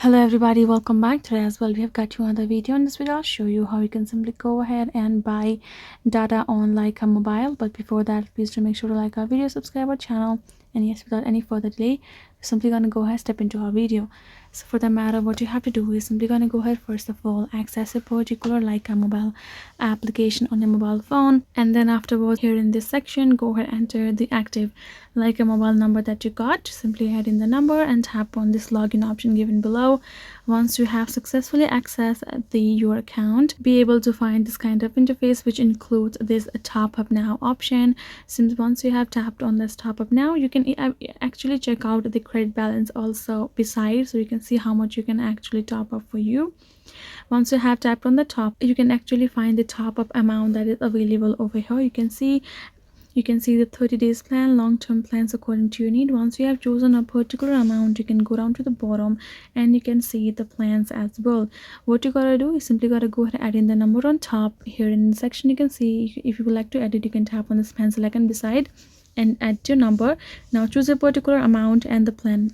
Hello everybody, welcome back. Today as well we have got you another video. In this video I'll show you how you can simply go ahead and buy data on Lycamobile. But before that, please do make sure to like our video, subscribe our channel, and yes, without any further delay, we're simply gonna go ahead step into our video. So for that matter, what you have to do is simply gonna go ahead, first of all, access a particular Lycamobile application on your mobile phone, and then afterwards here in this section, go ahead, enter the active Lycamobile number that you got. Simply add in the number and tap on this login option given below. Once you have successfully accessed your account, be able to find this kind of interface, which includes this top up now option. Since once you have tapped on this top up now, you can actually check out the credit balance also beside, so you can see how much you can actually top up for you. Once you have tapped on the top, you can actually find the top up amount that is available over here. You can see the 30 days plan, long-term plans according to your need. Once you have chosen a particular amount, you can go down to the bottom and you can see the plans as well. What you gotta do is simply gotta go ahead and add in the number on top. Here in the section, you can see if you would like to edit, you can tap on this pencil icon beside and add your number. Now choose a particular amount and the plan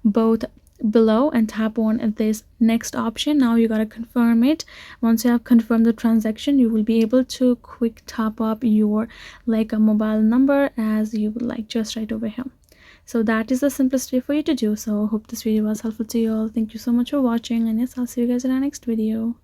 both below and tap on this next option. Now you gotta confirm it. Once you have confirmed the transaction, you will be able to quick top up your Lycamobile number as you would like, just right over here. So that is the simplest way for you to do. So I hope this video was helpful to you all. Thank you so much for watching, and yes, I'll see you guys in our next video.